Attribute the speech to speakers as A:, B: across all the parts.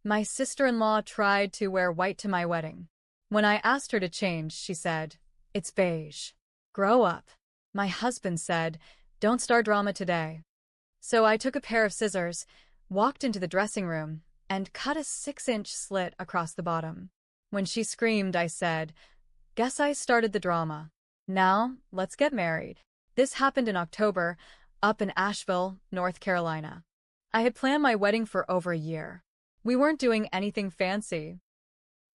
A: My sister-in-law tried to wear white to my wedding. When I asked her to change, she said, "It's beige. Grow up." My husband said, "Don't start drama today." So I took a pair of scissors, walked into the dressing room, and cut a 6-inch slit across the bottom. When she screamed, I said, "Guess I started the drama. Now, let's get married." This happened in October, up in Asheville, North Carolina. I had planned my wedding for over a year. We weren't doing anything fancy.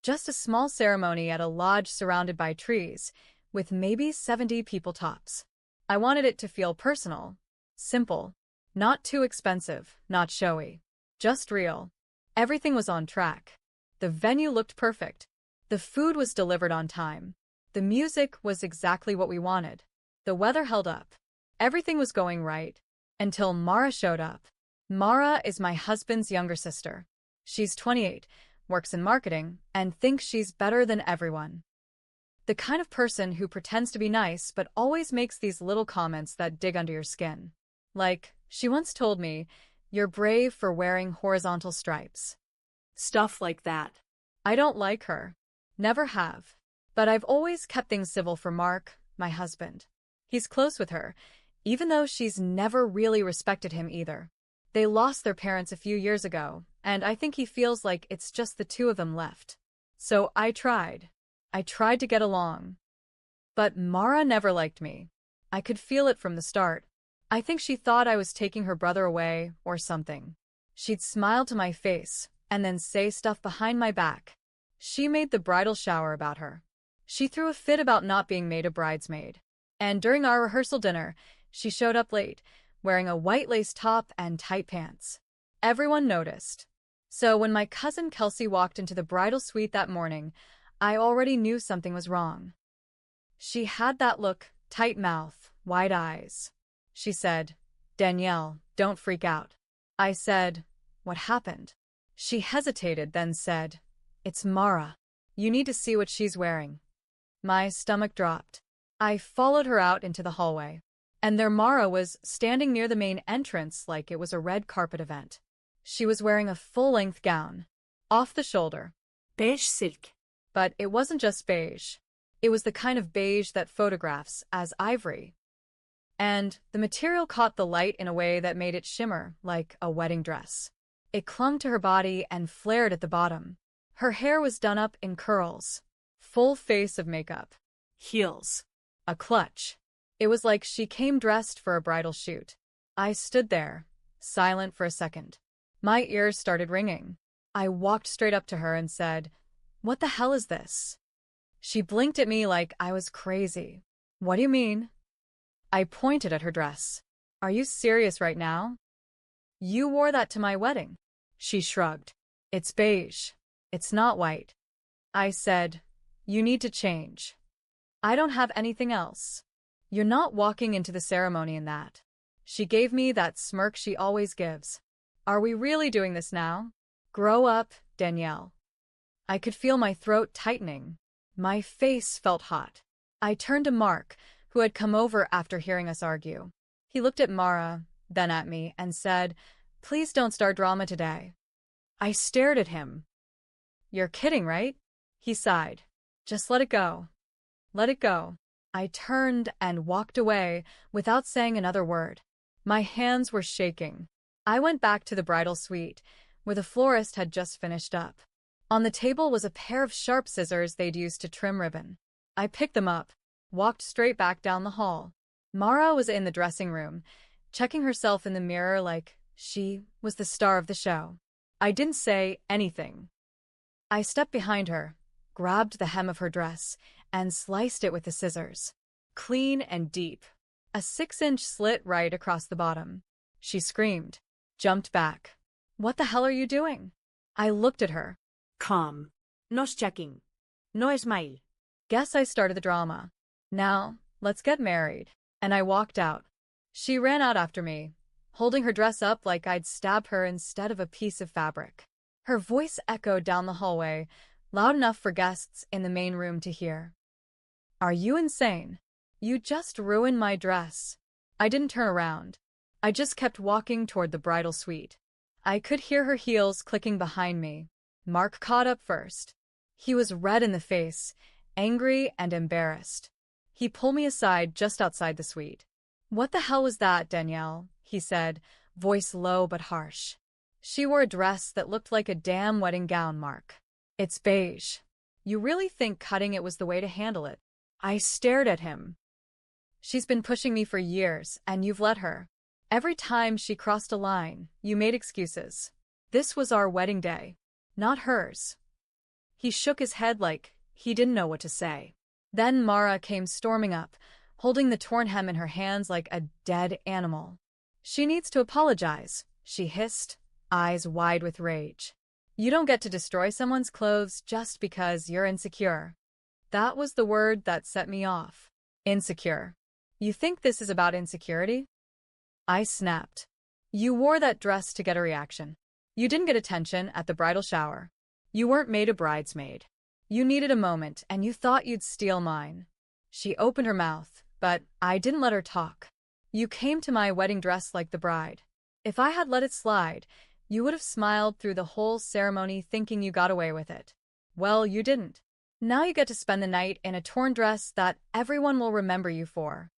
A: Just a small ceremony at a lodge surrounded by trees, with maybe 70 people tops. I wanted it to feel personal, simple, not too expensive, not showy, just real. Everything was on track. The venue looked perfect. The food was delivered on time. The music was exactly what we wanted. The weather held up. Everything was going right. Until Mara showed up. Mara is my husband's younger sister. She's 28, works in marketing, and thinks she's better than everyone. The kind of person who pretends to be nice but always makes these little comments that dig under your skin. Like, she once told me, "You're brave for wearing horizontal stripes."
B: Stuff like that.
A: I don't like her. Never have. But I've always kept things civil for Mark, my husband. He's close with her, even though she's never really respected him either. They lost their parents a few years ago, and I think he feels like it's just the two of them left. So I tried. I tried to get along. But Mara never liked me. I could feel it from the start. I think she thought I was taking her brother away or something. She'd smile to my face and then say stuff behind my back. She made the bridal shower about her. She threw a fit about not being made a bridesmaid. And during our rehearsal dinner, she showed up late, wearing a white lace top and tight pants. Everyone noticed. So when my cousin Kelsey walked into the bridal suite that morning, I already knew something was wrong. She had that look, tight mouth, wide eyes. She said, "Danielle, don't freak out." I said, "What happened?" She hesitated, then said, "It's Mara. You need to see what she's wearing." My stomach dropped. I followed her out into the hallway. And there Mara was, standing near the main entrance like it was a red carpet event. She was wearing a full-length gown, off the shoulder.
B: Beige silk.
A: But it wasn't just beige. It was the kind of beige that photographs as ivory. And the material caught the light in a way that made it shimmer like a wedding dress. It clung to her body and flared at the bottom. Her hair was done up in curls. Full face of makeup.
B: Heels.
A: A clutch. It was like she came dressed for a bridal shoot. I stood there, silent for a second. My ears started ringing. I walked straight up to her and said, "What the hell is this?" She blinked at me like I was crazy. "What do you mean?" I pointed at her dress. "Are you serious right now? You wore that to my wedding." She shrugged. "It's beige. It's not white." I said, "You need to change. I don't have anything else. You're not walking into the ceremony in that." She gave me that smirk she always gives. "Are we really doing this now? Grow up, Danielle." I could feel my throat tightening. My face felt hot. I turned to Mark, who had come over after hearing us argue. He looked at Mara, then at me, and said, "Please don't start drama today." I stared at him. "You're kidding, right?" He sighed. "Just let it go. Let it go." I turned and walked away without saying another word. My hands were shaking. I went back to the bridal suite, where the florist had just finished up. On the table was a pair of sharp scissors they'd used to trim ribbon. I picked them up, walked straight back down the hall. Mara was in the dressing room, checking herself in the mirror like she was the star of the show. I didn't say anything. I stepped behind her, grabbed the hem of her dress, and sliced it with the scissors. Clean and deep. A 6-inch slit right across the bottom. She screamed, jumped back. "What the hell are you doing?" I looked at her.
B: Calm. No checking. No smile.
A: Guess I started the drama. Now, let's get married. And I walked out. She ran out after me, holding her dress up like I'd stab her instead of a piece of fabric. Her voice echoed down the hallway, loud enough for guests in the main room to hear. "Are you insane? You just ruined my dress." I didn't turn around. I just kept walking toward the bridal suite. I could hear her heels clicking behind me. Mark caught up first. He was red in the face, angry and embarrassed. He pulled me aside just outside the suite. "What the hell was that, Danielle?" he said, voice low but harsh. "She wore a dress that looked like a damn wedding gown, Mark. It's beige. You really think cutting it was the way to handle it?" I stared at him. "She's been pushing me for years, and you've let her. Every time she crossed a line, you made excuses. This was our wedding day, not hers." He shook his head like he didn't know what to say. Then Mara came storming up, holding the torn hem in her hands like a dead animal. "She needs to apologize," she hissed, eyes wide with rage. "You don't get to destroy someone's clothes just because you're insecure." That was the word that set me off. Insecure. "You think this is about insecurity?" I snapped. "You wore that dress to get a reaction. You didn't get attention at the bridal shower. You weren't made a bridesmaid. You needed a moment, and you thought you'd steal mine." She opened her mouth, but I didn't let her talk. "You came to my wedding dress like the bride. If I had let it slide, you would have smiled through the whole ceremony thinking you got away with it. Well, you didn't. Now you get to spend the night in a torn dress that everyone will remember you for."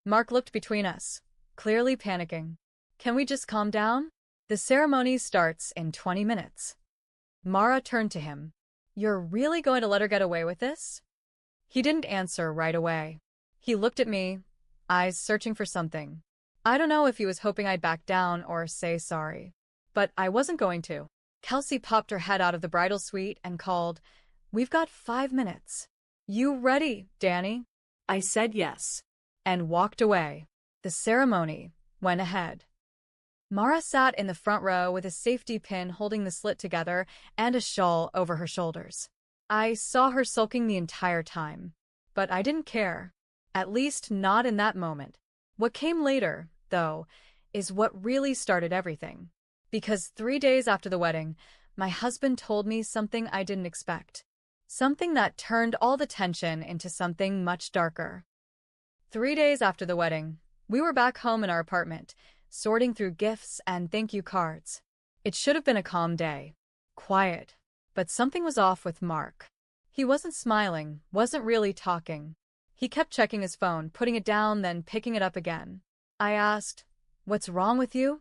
A: Mark looked between us, clearly panicking. "Can we just calm down? The ceremony starts in 20 minutes. Mara turned to him. "You're really going to let her get away with this?" He didn't answer right away. He looked at me, eyes searching for something. I don't know if he was hoping I'd back down or say sorry. But I wasn't going to. Kelsey popped her head out of the bridal suite and called, "We've got 5 minutes. You ready, Danny?" I said yes, and walked away. The ceremony went ahead. Mara sat in the front row with a safety pin holding the slit together and a shawl over her shoulders. I saw her sulking the entire time, but I didn't care. At least not in that moment. What came later, though, is what really started everything. Because 3 days after the wedding, my husband told me something I didn't expect. Something that turned all the tension into something much darker. 3 days after the wedding, we were back home in our apartment, sorting through gifts and thank you cards. It should have been a calm day. Quiet. But something was off with Mark. He wasn't smiling, wasn't really talking. He kept checking his phone, putting it down, then picking it up again. I asked, "What's wrong with you?"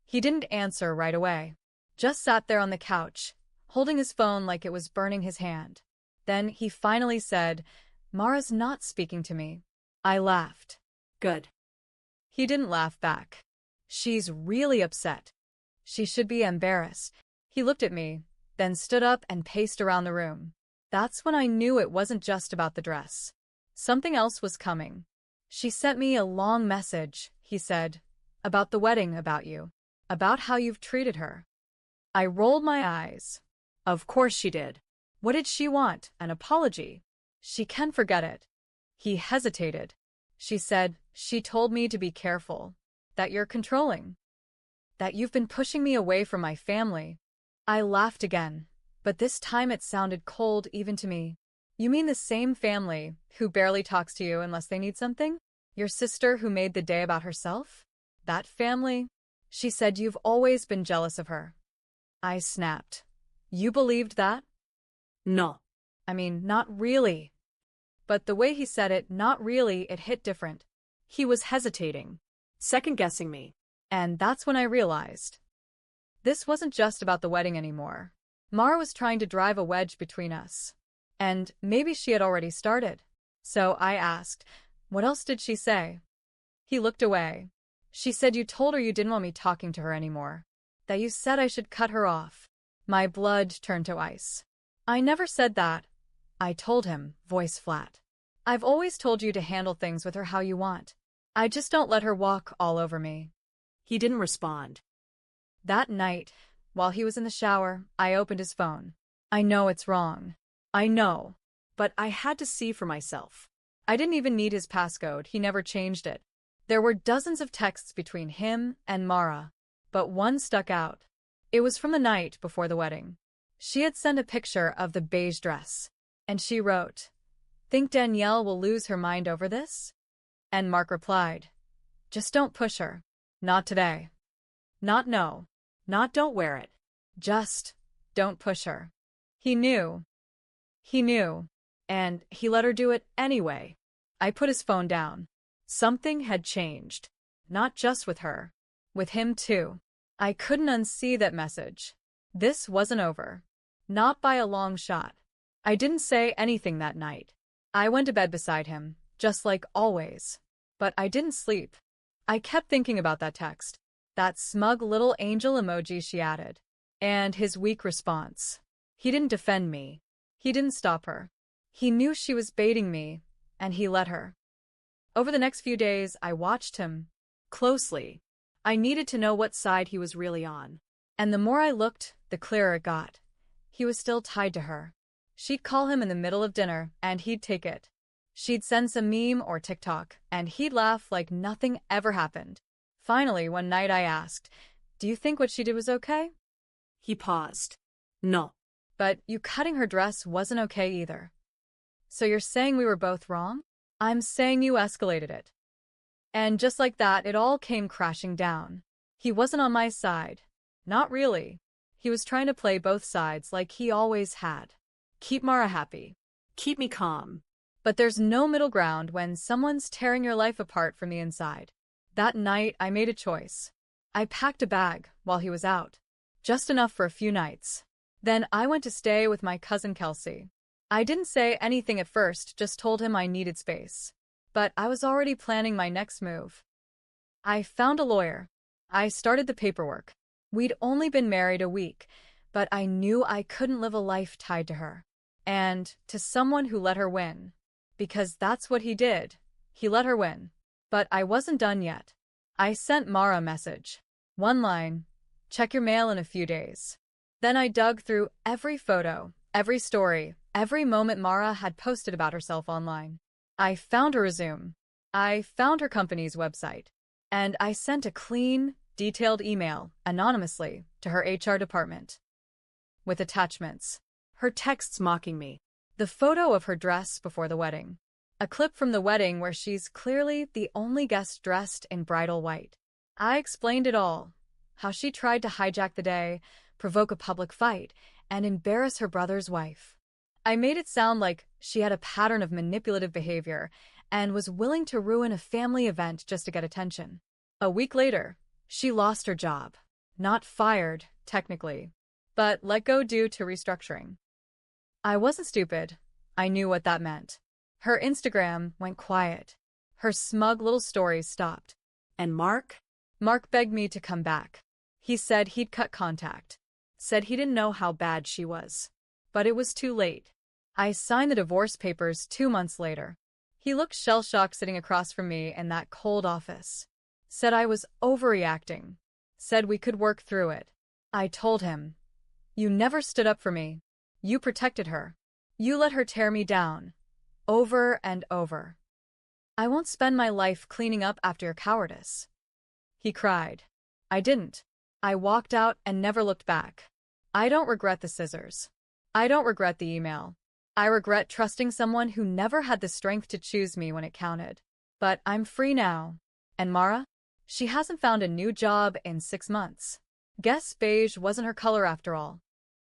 A: He didn't answer right away. Just sat there on the couch, holding his phone like it was burning his hand. Then he finally said, "Mara's not speaking to me." I laughed. "Good." He didn't laugh back. "She's really upset. She should be embarrassed." He looked at me, then stood up and paced around the room. That's when I knew it wasn't just about the dress. Something else was coming. "She sent me a long message," he said, "about the wedding, about you, about how you've treated her." I rolled my eyes. Of course she did. What did she want? An apology? She can forget it. He hesitated. "She said, she told me to be careful. That you're controlling. That you've been pushing me away from my family." I laughed again, but this time it sounded cold even to me. "You mean the same family who barely talks to you unless they need something? Your sister who made the day about herself? That family?" She said you've always been jealous of her. I snapped. "You believed that?" "No. I mean, not really." But the way he said it, not really, it hit different. He was hesitating, second-guessing me. And that's when I realized. This wasn't just about the wedding anymore. Mara was trying to drive a wedge between us. And maybe she had already started. So I asked, "What else did she say?" He looked away. "She said you told her you didn't want me talking to her anymore. That you said I should cut her off." My blood turned to ice. "I never said that." I told him, voice flat. "I've always told you to handle things with her how you want. I just don't let her walk all over me." He didn't respond. That night, while he was in the shower, I opened his phone. I know it's wrong. I know. But I had to see for myself. I didn't even need his passcode. He never changed it. There were dozens of texts between him and Mara, but one stuck out. It was from the night before the wedding. She had sent a picture of the beige dress, and she wrote, "Think Danielle will lose her mind over this?" And Mark replied, "Just don't push her. Not today. Not no. Not don't wear it. Just Don't push her. He knew. He knew. And he let her do it anyway. I put his phone down. Something had changed. Not just with her. With him too. I couldn't unsee that message. This wasn't over. Not by a long shot. I didn't say anything that night. I went to bed beside him, just like always. But I didn't sleep. I kept thinking about that text. That smug little angel emoji she added. And his weak response. He didn't defend me. He didn't stop her. He knew she was baiting me, and he let her. Over the next few days, I watched him closely. I needed to know what side he was really on. And the more I looked, the clearer it got. He was still tied to her. She'd call him in the middle of dinner, and he'd take it. She'd send some meme or TikTok, and he'd laugh like nothing ever happened. Finally, one night I asked, "Do you think what she did was okay?"
B: He paused. No.
A: But you cutting her dress wasn't okay either. So you're saying we were both wrong? I'm saying you escalated it. And just like that, it all came crashing down. He wasn't on my side. Not really. He was trying to play both sides like he always had. Keep Mara happy.
B: Keep me calm.
A: But there's no middle ground when someone's tearing your life apart from the inside. That night, I made a choice. I packed a bag while he was out. Just enough for a few nights. Then I went to stay with my cousin Kelsey. I didn't say anything at first, just told him I needed space. But I was already planning my next move. I found a lawyer. I started the paperwork. We'd only been married a week, but I knew I couldn't live a life tied to her. And to someone who let her win. Because that's what he did. He let her win. But I wasn't done yet. I sent Mara a message. One line, "Check your mail in a few days." Then I dug through every photo, every story, every moment Mara had posted about herself online. I found her resume. I found her company's website. And I sent a clean, detailed email, anonymously, to her HR department. With attachments. Her texts mocking me. The photo of her dress before the wedding. A clip from the wedding where she's clearly the only guest dressed in bridal white. I explained it all. How she tried to hijack the day, provoke a public fight, and embarrass her brother's wife. I made it sound like she had a pattern of manipulative behavior and was willing to ruin a family event just to get attention. A week later, she lost her job. Not fired, technically, but let go due to restructuring. I wasn't stupid. I knew what that meant. Her Instagram went quiet. Her smug little stories stopped.
B: And Mark?
A: Mark begged me to come back. He said he'd cut contact. Said he didn't know how bad she was. But it was too late. I signed the divorce papers 2 months later. He looked shell-shocked sitting across from me in that cold office. Said I was overreacting. Said we could work through it. I told him, "You never stood up for me. You protected her. You let her tear me down. Over and over. I won't spend my life cleaning up after your cowardice." He cried. I didn't. I walked out and never looked back. I don't regret the scissors. I don't regret the email. I regret trusting someone who never had the strength to choose me when it counted. But I'm free now. And Mara? She hasn't found a new job in 6 months. Guess beige wasn't her color after all.